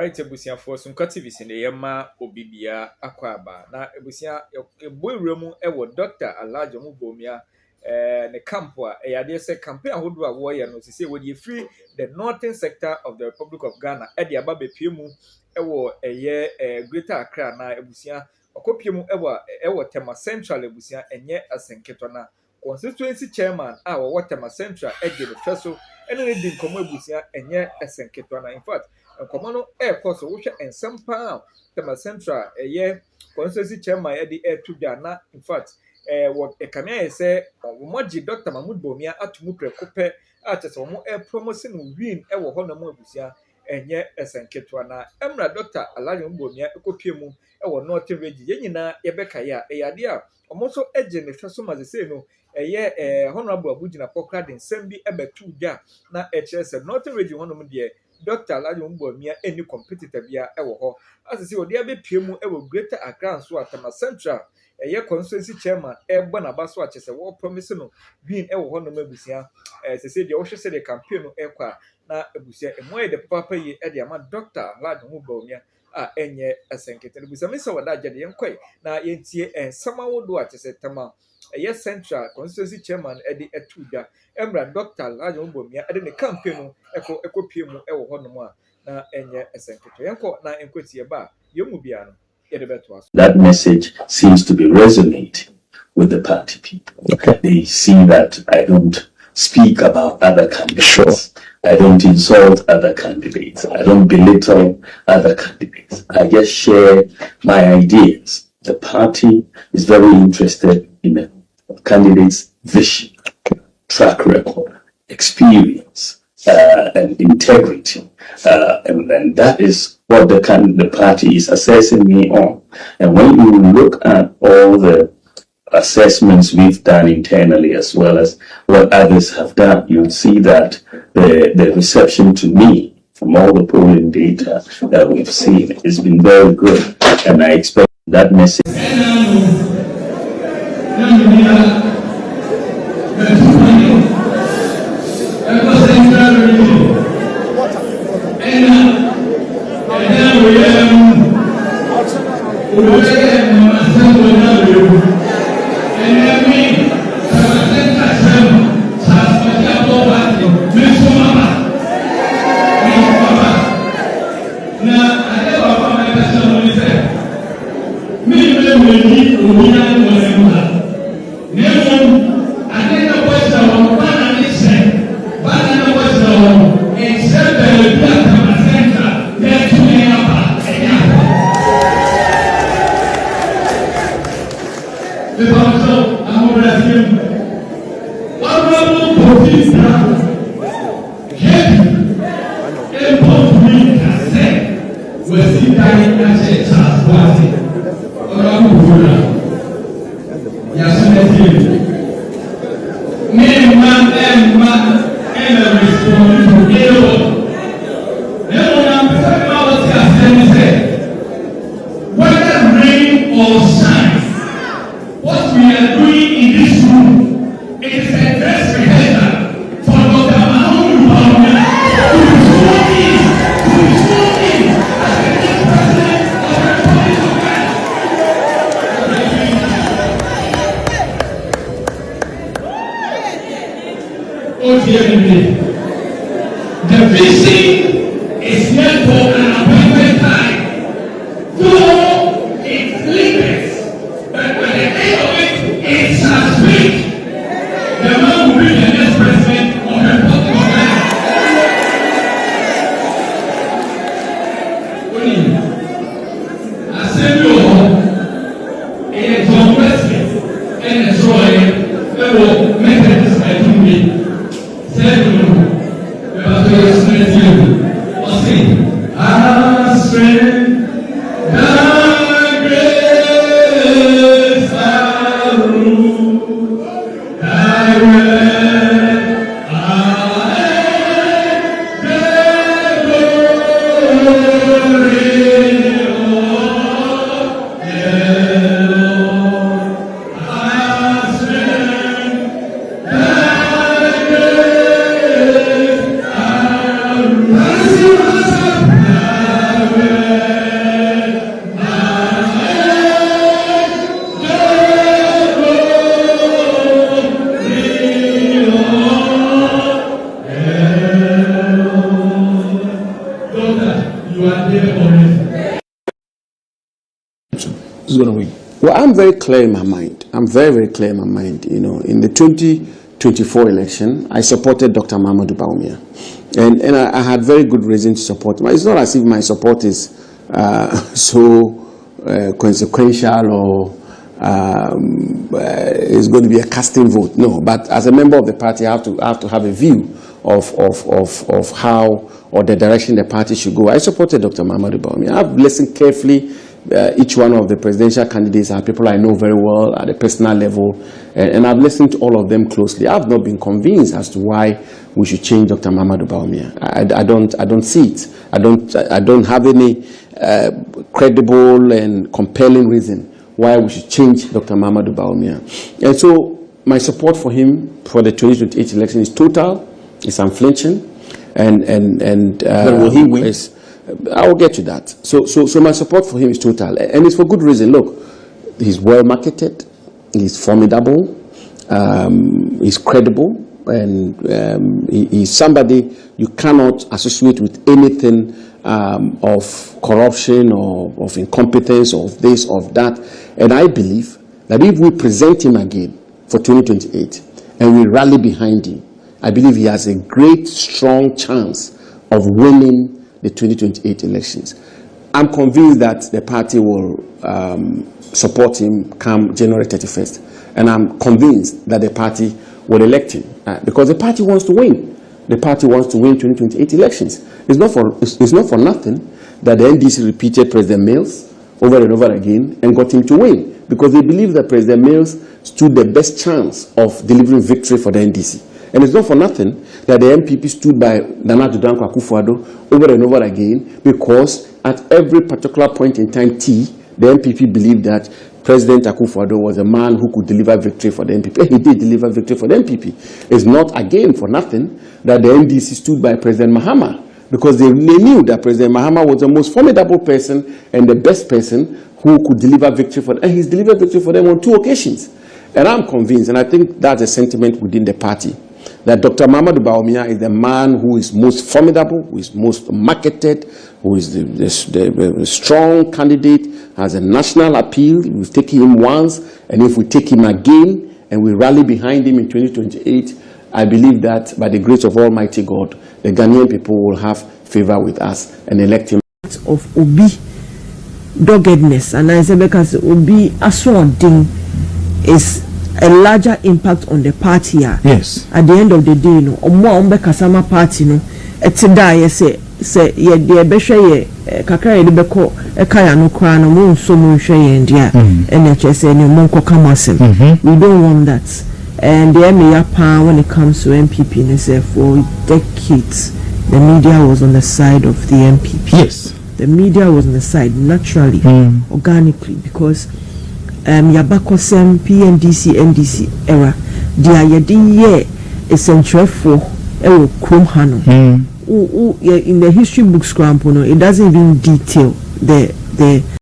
Alright, ebusia for some activities in the Yama Obibia Aquaba. Na ebusia a boy room ewo Dr. Alaja Bawumia the campua a say campaign who do a warrior no to say when you free the northern sector of the Republic of Ghana at the Ababe Pimu ewo a year greater Accra na ebusia okopiemu ewo Tema Central ebusia enye asenketona Constituency Chairman our Tema Central edge the first and then the komo ebusia enye asenketona. In fact Commano air course which and some pound Tema Central a year Constituency Chairman at the air to Ghana. In fact, what a camera say, Moji Dr. Mahmoud Bawumia at Mupre Cope at a more air promotion win ever Honomo Busia and yet as an Ketwana. Emra Dr. Alaja Bawumia Ecopium ever Northern Region Yenina Ebekaya a idea almost so edging the first as they say no. A year Honorable Bujina Pocard in Sembi Ebe 2 ya na HS Northern Region Honomo dear. Dr. Alaja Bawumia any competitor via ewo as I say there be piemu ewo greater Accra so at Tema Central a year constituency chairman bona baso at a war promise no being ewo ho no mabusia as I say the osho say the campaign no ekwa na ebusia e moye the papa ye e de ama Dr. Alaja Bawumia enye asenkete ebusia me say wada jade yenkoi na yentie ensama wodo at se Tema yes Central Constituency Chairman Eddie Etuda Emra Dr. Alaja Bawumia Eddie the campaign no eko piemu ewo ho no mo na enye esenketo yenko na enkweti ba yemu bia no yede beto aso. That message seems to be resonating with the party people. Okay. They see that I don't speak about other candidates. Sure. I don't insult other candidates. I don't belittle other candidates. I just share my ideas. The party is very interested in the candidate's vision, track record, experience, and integrity. And that is what the party is assessing me on. And when you look at all the assessments we've done internally as well as what others have done, you'll see that the reception to me from all the polling data that we've seen has been very good. And I expect that message. The vision is meant for an appointed time, though it limits, but at the end of it, it shall speak. The man will be the next president of the Republic of Ghana. Assembly of John Wesley and Troy, they will make a decision. you are there already. Who's going to win? Well, I'm very clear in my mind. I'm very, very clear in my mind. You know, in the 2024 election, I supported Dr. Mahamudu Bawumia. And I had very good reason to support him. It's not as if my support is consequential or is going to be a casting vote. No, but as a member of the party, I have to have a view of how or the direction the party should go. I supported Dr. Mahamudu Bawumia. I've listened carefully. Each one of the presidential candidates are people I know very well at a personal level, and I've listened to all of them closely. I've not been convinced as to why we should change Dr. Mahamudu Bawumia. I don't see it. I don't have any credible and compelling reason why we should change Dr. Mahamudu Bawumia. And so my support for him for the 2028 election is total, it's unflinching, and will he win? I will get to that. So my support for him is total, and it's for good reason. Look, he's well marketed, he's formidable, he's credible, and he's somebody you cannot associate with anything of corruption or of incompetence or of this or of that. And I believe that if we present him again for 2028 and we rally behind him, I believe he has a great, strong chance of winning the 2028 elections. I'm convinced that the party will support him come January 31st. And I'm convinced that the party will elect him because the party wants to win. The party wants to win 2028 elections. It's not for nothing that the NDC repeated President Mills over and over again and got him to win, because they believe that President Mills stood the best chance of delivering victory for the NDC. And it's not for nothing that the NPP stood by Nana Danko Akufo-Addo over and over again, because at every particular point in time the NPP believed that President Akufo-Addo was a man who could deliver victory for the NPP. He did deliver victory for the NPP. It's not, again, for nothing that the NDC stood by President Mahama, because they knew that President Mahama was the most formidable person and the best person who could deliver victory for them. And he's delivered victory for them on 2 occasions. And I'm convinced, and I think that's a sentiment within the party, that Dr. Mahamudu Bawumia is the man who is most formidable, who is most marketed, who is the strong candidate, has a national appeal. We've taken him once, and if we take him again and we rally behind him in 2028, I believe that by the grace of Almighty God, the Ghanaian people will have favor with us and elect him. Of Obi doggedness, and I say because Obi Aswanding is a larger impact on the party. Yes. At the end of the day, no, Ombe Kasama party, no, it's a die, say, ye, dear Besha, Kakari de Beko, a Kaya no crown, moon, so moon, shay, and dear, NHS, and Monko Kamasim. We don't want that. And the MEA when it comes to NPP, and say for decades, the media was on the side of the NPP. Yes. The media was on the side naturally, organically, because Yabakosem, PNDC, NDC era, the idea is central for Krum Hano. In the history books, it doesn't even detail the